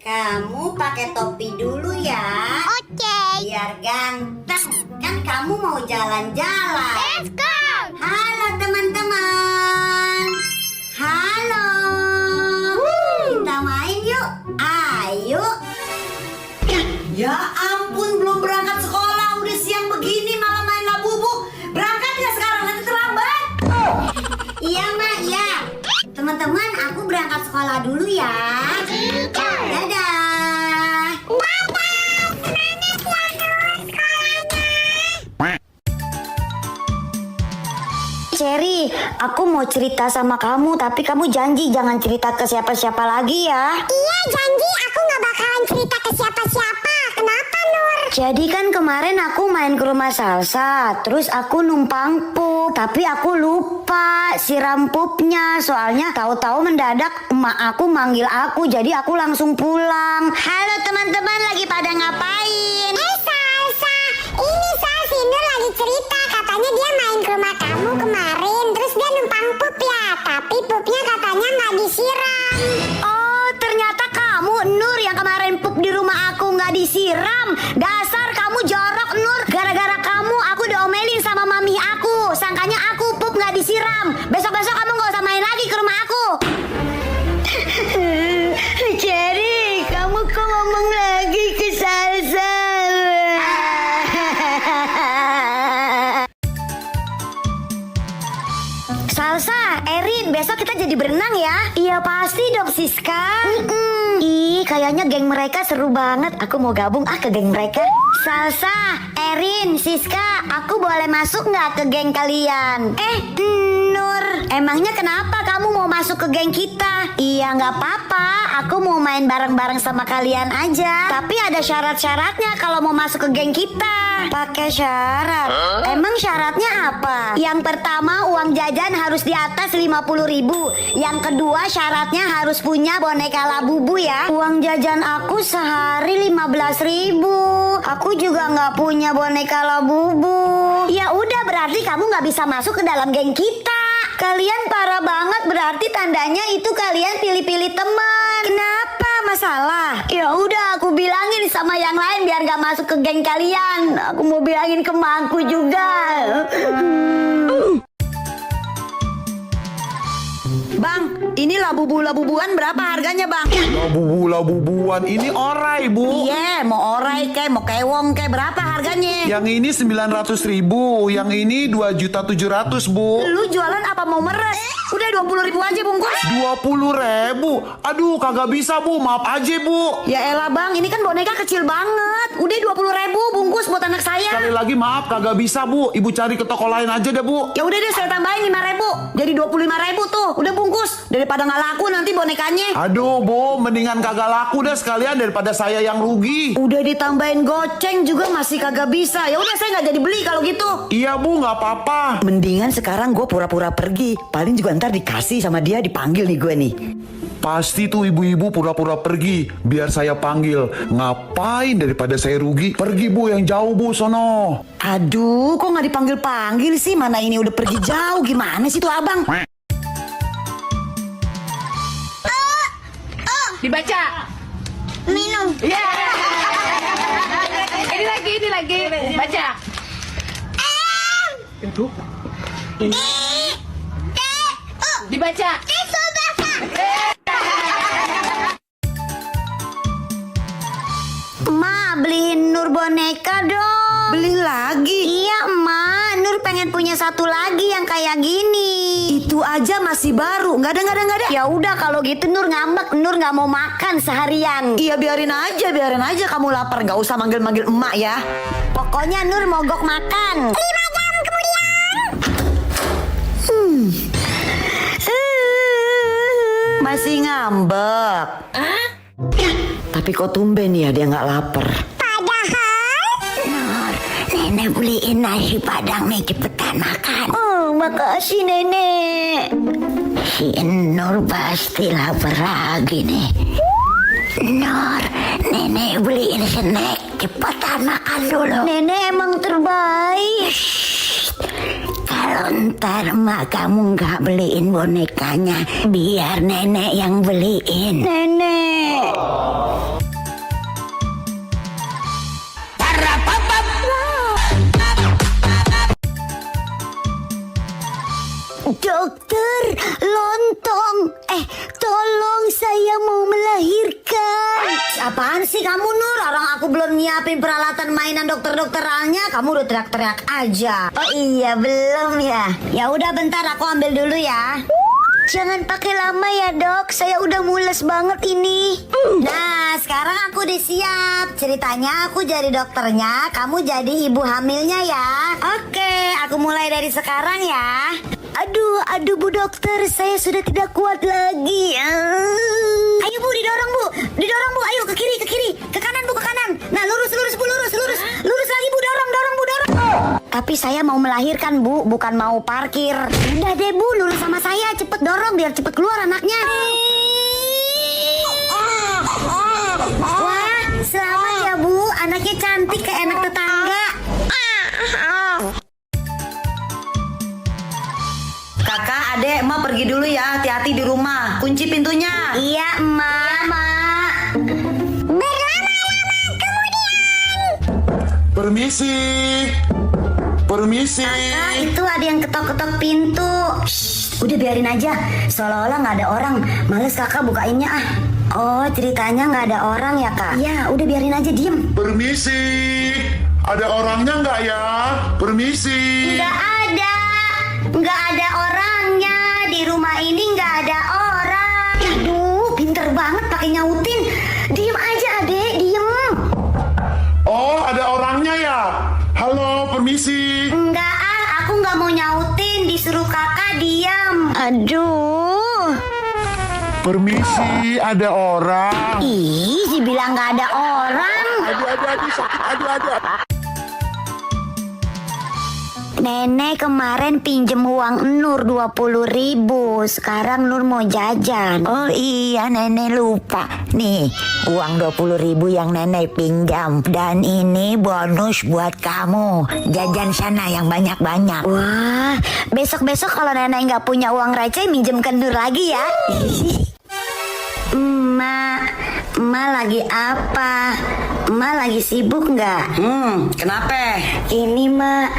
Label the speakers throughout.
Speaker 1: Kamu pakai topi dulu ya.
Speaker 2: Oke.
Speaker 1: Biar ganteng. Kan kamu mau jalan-jalan.
Speaker 2: Let's go.
Speaker 1: Halo teman-teman. Halo. Kita main yuk. Ayo. Ya ampun, belum berangkat sekolah. Udah siang begini malah main labubu. Berangkat ya sekarang, nanti terlambat. Iya mak, iya. Teman-teman, aku berangkat sekolah dulu ya. Dadah. Cherry, aku mau cerita sama kamu, tapi kamu janji jangan cerita ke siapa-siapa lagi ya.
Speaker 2: Iya, janji aku nggak bakalan cerita ke siapa-siapa. Kenapa, Nur?
Speaker 1: Jadi kan kemarin aku main ke rumah Salsa, terus aku numpang pup, tapi aku lupa siram pupnya. Soalnya tahu-tahu mendadak emak aku manggil aku, jadi aku langsung pulang. Halo teman-teman, lagi pada ngapain?
Speaker 2: Salsa, ini si Nur lagi cerita. Katanya dia main ke rumah kamu kemarin, terus dia numpang pup ya. Tapi pupnya katanya nggak disiram.
Speaker 1: Oh, ternyata kamu Nur yang kemarin pup di rumah aku nggak disiram. Dasar kamu jorok Nur. Gara-gara kamu aku diomelin sama mami aku. Sangkanya aku pup nggak disiram. Besok-besok kamu nggak usah main lagi ke rumah aku. Cherry, kamu kok ngomong lagi ke Salsa? Salsa, Erin, besok kita jadi berenang ya? Iya pasti dong Siska. Ih, kayaknya geng mereka seru banget. Aku mau gabung ke geng mereka. Salsa, Erin, Siska, aku boleh masuk nggak ke geng kalian? Nur, emangnya kenapa kamu mau masuk ke geng kita? Iya nggak apa-apa, aku mau main bareng-bareng sama kalian aja. Tapi ada syarat-syaratnya kalau mau masuk ke geng kita. Pakai syarat? Emang syaratnya apa? Yang pertama uang jajan harus di atas 50.000. Yang kedua syaratnya harus punya boneka Labubu ya. Uang jajan aku sehari 15.000. Aku juga nggak punya boneka Labubu. Ya udah, berarti kamu nggak bisa masuk ke dalam geng kita. Kalian parah banget, berarti tandanya itu kalian pilih-pilih teman. Kenapa? Masalah? Ya udah, aku bilangin sama yang lain biar gak masuk ke geng kalian. Aku mau bilangin ke mangku juga. Bang, ini labubuan berapa harganya bang?
Speaker 3: Labubuan ini orai bu.
Speaker 1: Iya, mau orai kek, mau kewong kek, berapa harganya?
Speaker 3: Yang ini 900.000, yang ini 2.700.000 bu.
Speaker 1: Lu jualan apa mau meres? Udah 20.000 aja bungkus.
Speaker 3: 20.000, aduh kagak bisa bu, maaf aja bu.
Speaker 1: Ya elah bang, ini kan boneka kecil banget. Udah 20.000 bungkus buat anak saya.
Speaker 3: Sekali lagi maaf kagak bisa bu, ibu cari ke toko lain aja deh bu.
Speaker 1: Ya udah deh, saya tambahin 5.000, jadi 25.000 tuh. Udah bungkus, daripada nggak laku nanti bonekanya.
Speaker 3: Aduh bu, mendingan kagak laku deh sekalian daripada saya yang rugi.
Speaker 1: Udah ditambahin goceng juga masih kagak bisa. Ya udah, saya nggak jadi beli kalau gitu.
Speaker 3: Iya bu, nggak apa-apa.
Speaker 4: Mendingan sekarang gue pura-pura pergi. Paling juga ntar dikasih sama dia, dipanggil nih gue nih.
Speaker 3: Pasti tuh ibu-ibu pura-pura pergi biar saya panggil. Ngapain daripada saya rugi? Pergi bu, yang jauh bu, sono.
Speaker 4: Aduh, kok nggak dipanggil-panggil sih? Mana ini udah pergi jauh. Gimana sih tuh abang?
Speaker 5: Dibaca.
Speaker 2: Minum.
Speaker 5: Ya. Ini lagi. Baca. Itu. Dibaca.
Speaker 1: Ma, beliin Nur boneka dong.
Speaker 4: Beli lagi?
Speaker 1: Iya Ma, Nur pengen punya satu lagi yang kayak gini.
Speaker 4: Itu aja masih baru. Nggak ada.
Speaker 1: Ya udah kalau gitu Nur ngambek, Nur nggak mau makan seharian.
Speaker 4: Iya biarin aja kamu lapar. Nggak usah manggil-manggil emak ya.
Speaker 1: Pokoknya Nur mogok makan.
Speaker 2: 5 jam kemudian.
Speaker 4: Masih ngambek. Tapi kok tumben ya dia nggak lapar.
Speaker 2: Padahal
Speaker 1: Nur, Nenek beliin nasi padang nih, cepetan makan. Oh, makasih Nenek. Si Nur pasti lapar lagi nih. Nur, Nenek beliin snack, cepetan makan dulu. Nenek emang terbaik. Kalau ntar mak kamu nggak beliin bonekanya, biar nenek yang beliin. Nenek. Dokter, lontong. Tolong saya mau melahirkan. Apaan sih kamu, Nur? Orang aku belum nyiapin peralatan mainan dokter-dokterannya, kamu udah teriak-teriak aja. Oh iya, belum ya. Ya udah bentar, aku ambil dulu ya. Jangan pakai lama ya, Dok. Saya udah mules banget ini. Nah, sekarang aku udah siap. Ceritanya aku jadi dokternya, kamu jadi ibu hamilnya ya. Oke, aku mulai dari sekarang ya. Aduh Bu Dokter, saya sudah tidak kuat lagi. Ayo Bu, didorong Bu, ayo ke kiri, ke kanan Bu, ke kanan. Nah, lurus Bu, lurus lagi Bu, dorong Bu. Tapi saya mau melahirkan Bu, bukan mau parkir. Udah deh Bu, lurus sama saya, cepet dorong biar cepet keluar anaknya. Wah, selamat ya Bu, anaknya cantik kayak anak tetangga.
Speaker 4: Kakak, adek, emak pergi dulu ya. Hati-hati di rumah. Kunci pintunya.
Speaker 1: Iya, Emak.
Speaker 3: Permisi.
Speaker 1: Kakak, itu ada yang ketok-ketok pintu. Shh, udah biarin aja. Seolah-olah nggak ada orang. Males kakak bukainnya ah. Oh, ceritanya nggak ada orang ya kak? Iya, udah biarin aja, diem.
Speaker 3: Permisi. Ada orangnya nggak ya? Permisi.
Speaker 1: Nggak ada orangnya. Di rumah ini nggak ada orang. Aduh, pinter banget pakai nyautin. Diem aja, adek, diem.
Speaker 3: Oh, ada orangnya ya? Halo, permisi.
Speaker 1: Enggak aku nggak mau nyautin. Disuruh kakak diam. Aduh.
Speaker 3: Permisi, ada orang.
Speaker 1: Ih, dibilang nggak ada orang.
Speaker 3: Aduh, sakit, aduh.
Speaker 1: Nenek kemarin pinjem uang Nur 20.000. Sekarang Nur mau jajan.
Speaker 6: Oh iya, nenek lupa. Nih, uang 20.000 yang nenek pinjam. Dan ini bonus buat kamu. Jajan sana yang banyak-banyak.
Speaker 1: Wah, besok-besok kalau nenek nggak punya uang receh minjem ke Nur lagi ya. Emak lagi apa? Emak lagi sibuk nggak?
Speaker 4: Kenapa?
Speaker 1: Ini Mak,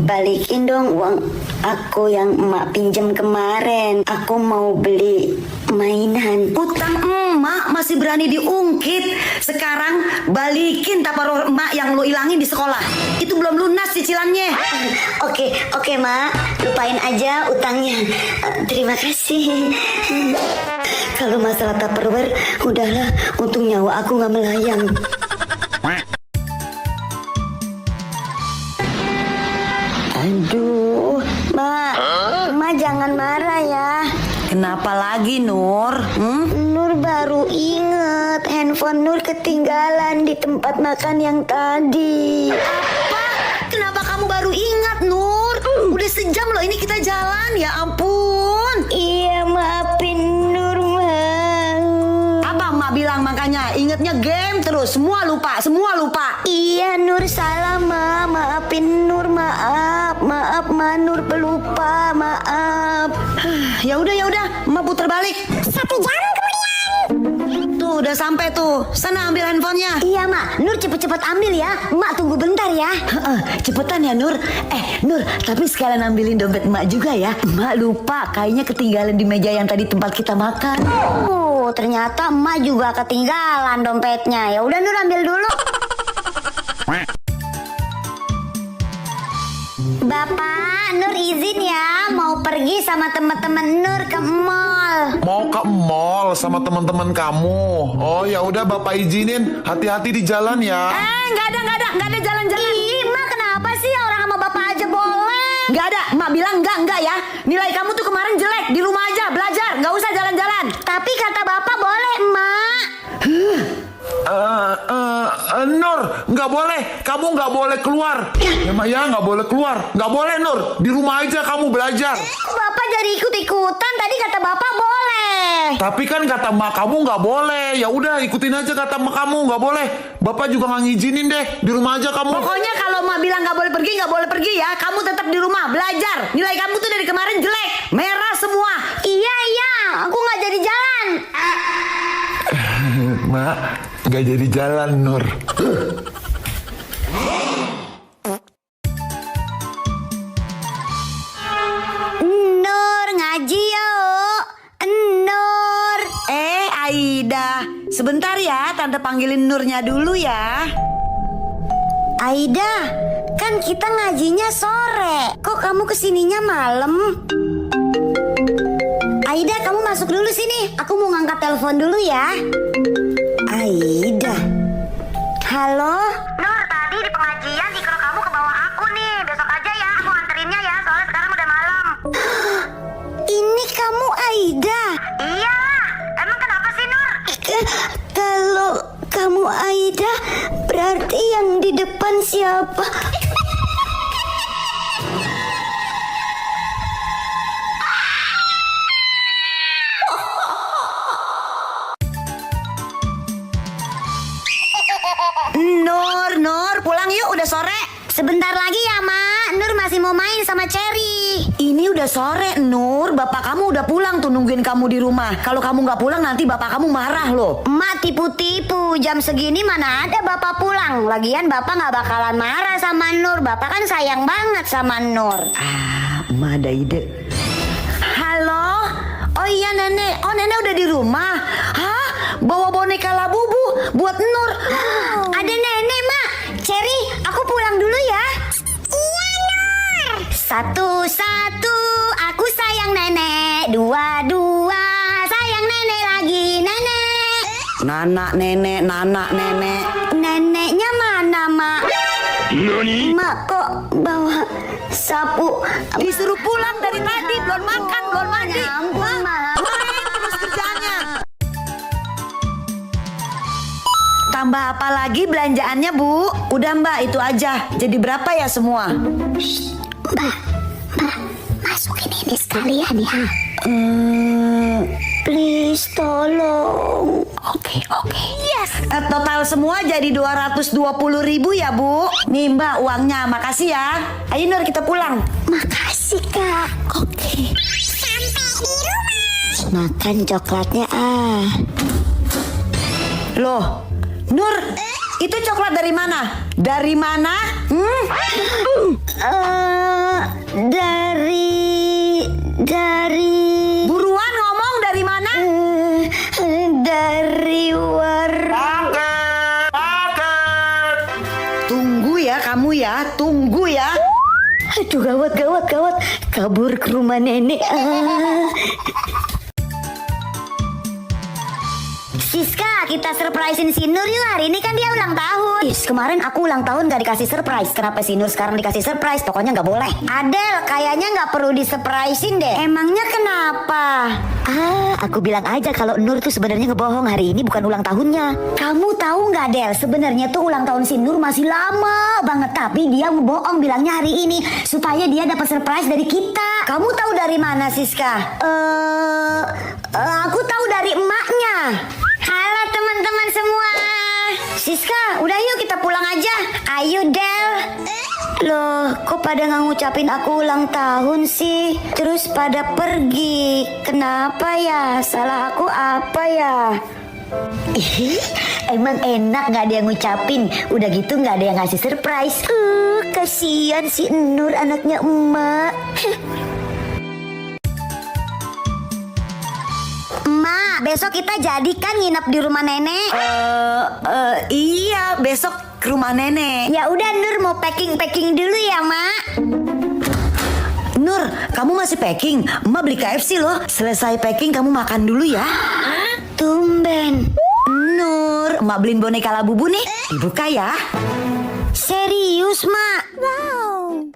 Speaker 1: balikin dong uang aku yang emak pinjam kemarin. Aku mau beli mainan.
Speaker 4: Utang emak masih berani diungkit. Sekarang balikin taparoh emak yang lo ilangin di sekolah. Itu belum lunas cicilannya.
Speaker 1: Oke Mak, lupain aja utangnya. Terima kasih. Kalau masalah Tupperware, udahlah, untung nyawa aku nggak melayang. Aduh, Mak jangan marah ya.
Speaker 4: Kenapa lagi, Nur?
Speaker 1: Nur baru inget handphone Nur ketinggalan di tempat makan yang tadi.
Speaker 4: Apa? Kenapa kamu baru ingat, Nur? Udah sejam loh ini kita jalan, ya ampun.
Speaker 1: Iya, maafin Nur, Mak.
Speaker 4: Apa emak bilang makanya? Ingetnya game terus, semua lupa.
Speaker 1: Iya, Nur salah, Ma. Maafin Nur, maaf, Ma. Nur pelupa, maaf.
Speaker 4: Ya udah, emak puter balik.
Speaker 2: 1 jam kemudian.
Speaker 4: Tuh, udah sampai tuh. Sana ambil handphonenya.
Speaker 1: Iya, Mak. Nur cepet-cepet ambil ya. Mak tunggu bentar ya.
Speaker 4: Cepetan ya, Nur. Nur, tapi sekalian ambilin dompet emak juga ya. Emak lupa, kayaknya ketinggalan di meja yang tadi tempat kita makan.
Speaker 1: Oh, ternyata emak juga ketinggalan dompetnya. Ya udah, Nur ambil dulu. Bapak, Nur izin ya mau pergi sama teman-teman Nur ke mall.
Speaker 3: Mau ke mall sama teman-teman kamu. Oh ya udah, Bapak izinin. Hati-hati di jalan ya.
Speaker 4: Nggak ada jalan-jalan.
Speaker 1: Ih, Mak kenapa sih orang sama bapak aja boleh?
Speaker 4: Nggak ada, emak bilang enggak ya. Nilai kamu tuh kemarin jelek, di rumah aja belajar, nggak usah jalan-jalan.
Speaker 1: Tapi kata bapak boleh, Mak.
Speaker 3: Nur, nggak boleh. Kamu nggak boleh keluar. Ya, Mak, ya nggak boleh keluar. Nggak boleh, Nur. Di rumah aja kamu belajar.
Speaker 1: Bapak jadi ikut-ikutan. Tadi kata bapak boleh.
Speaker 3: Tapi kan kata mak kamu nggak boleh. Ya udah, ikutin aja kata mak kamu, nggak boleh. Bapak juga nggak ngizinin deh. Di rumah aja kamu.
Speaker 4: Pokoknya kalau emak bilang nggak boleh pergi ya. Kamu tetap nginep di rumah, belajar. Nilai kamu tuh dari kemarin jelek, merah semua.
Speaker 1: Iya, aku nggak jadi jalan.
Speaker 3: Mak, nggak jadi jalan, Nur.
Speaker 1: Nur ngaji yuk. Nur.
Speaker 4: Aida, sebentar ya, tante panggilin Nurnya dulu ya.
Speaker 1: Aida, kan kita ngajinya sore. Kok kamu kesininya malam? Aida, kamu masuk dulu sini. Aku mau ngangkat telepon dulu ya. Aida. Halo? Nur, tadi di pengajian ikro kamu ke bawah aku nih. Besok aja ya, aku anterinnya ya. Soalnya sekarang udah malam. Ini kamu Aida? Iya. Emang kenapa sih, Nur? Kalau kamu Aida, berarti yang di depan siapa?
Speaker 4: Nur, pulang yuk, udah sore.
Speaker 1: Sebentar lagi ya, Mak. Nur masih mau main sama Cherry.
Speaker 4: Ini udah sore, Nur. Bapak kamu udah pulang tuh nungguin kamu di rumah. Kalau kamu nggak pulang nanti bapak kamu marah loh.
Speaker 1: Emak tipu-tipu. Jam segini mana ada bapak pulang. Lagian bapak nggak bakalan marah sama Nur. Bapak kan sayang banget sama Nur.
Speaker 4: Emak ada ide. Halo? Oh iya nenek. Oh nenek udah di rumah. Hah? Bawa boneka Labubu buat Nur.
Speaker 1: Ada nenek, Mak. Cherry, aku pulang dulu ya. Iya, Nur. Satu-satu, aku sayang nenek. Dua-dua, sayang nenek lagi, nenek.
Speaker 4: Nana nenek.
Speaker 1: Neneknya mana, Mak? Mak kok bawa sapu?
Speaker 4: Disuruh pulang dari tadi, belum makan, belum mandi.
Speaker 1: Ya ampun, Mak.
Speaker 4: Main terus kerjanya. Tambah apa lagi belanjaannya, Bu? Udah Mbak, itu aja. Jadi berapa ya semua?
Speaker 1: Mbak, masukin ini sekalian ya. Please tolong.
Speaker 4: Oke. Yes. Total semua jadi 220.000 ya, Bu. Nih Mbak uangnya, makasih ya. Ayo Nur kita pulang.
Speaker 1: Makasih, Kak. Oke.
Speaker 2: Sampai di rumah.
Speaker 1: Makan coklatnya ah.
Speaker 4: Loh, Nur, itu coklat dari mana? Dari mana?
Speaker 1: Dari
Speaker 4: Buruan ngomong dari mana?
Speaker 1: dari
Speaker 4: Tunggu ya kamu ya, tunggu ya.
Speaker 1: Aduh, gawat. Kabur ke rumah nenek. Siska, kita surprisein si Nur yuk. Hari ini kan dia ulang tahun. Kemarin aku ulang tahun gak dikasih surprise. Kenapa si Nur sekarang dikasih surprise? Pokoknya gak boleh. Adel, kayaknya gak perlu disurprisein deh. Emangnya kenapa? Aku bilang aja kalau Nur tuh sebenarnya ngebohong. Hari ini bukan ulang tahunnya. Kamu tahu nggak, Del? Sebenarnya tuh ulang tahun si Nur masih lama banget. Tapi dia ngebohong bilangnya hari ini supaya dia dapat surprise dari kita. Kamu tahu dari mana, Siska? Aku tahu dari emaknya. Halo teman-teman semua. Siska, udah yuk kita pulang aja. Ayo Del. Loh, kok pada nggak ngucapin aku ulang tahun sih? Terus pada pergi. Kenapa ya? Salah aku apa ya? Emang enak nggak ada yang ngucapin. Udah gitu nggak ada yang ngasih surprise. Kasihan si Nur anaknya emak. Emak, besok kita jadikan nginep di rumah nenek.
Speaker 4: Iya, besok ke rumah nenek.
Speaker 1: Ya udah Nur mau packing dulu ya, Mak.
Speaker 4: Nur, kamu masih packing? Emak beli KFC loh. Selesai packing kamu makan dulu ya.
Speaker 1: Tumben.
Speaker 4: Nur, emak beliin boneka Labubu nih. Dibuka ya.
Speaker 1: Serius, Mak?
Speaker 2: Wow.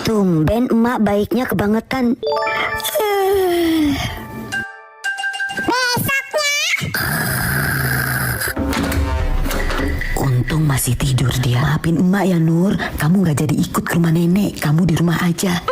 Speaker 1: Tumben emak baiknya kebangetan.
Speaker 4: Untung masih tidur dia. Maafin emak ya Nur, kamu gak jadi ikut ke rumah nenek. Kamu di rumah aja.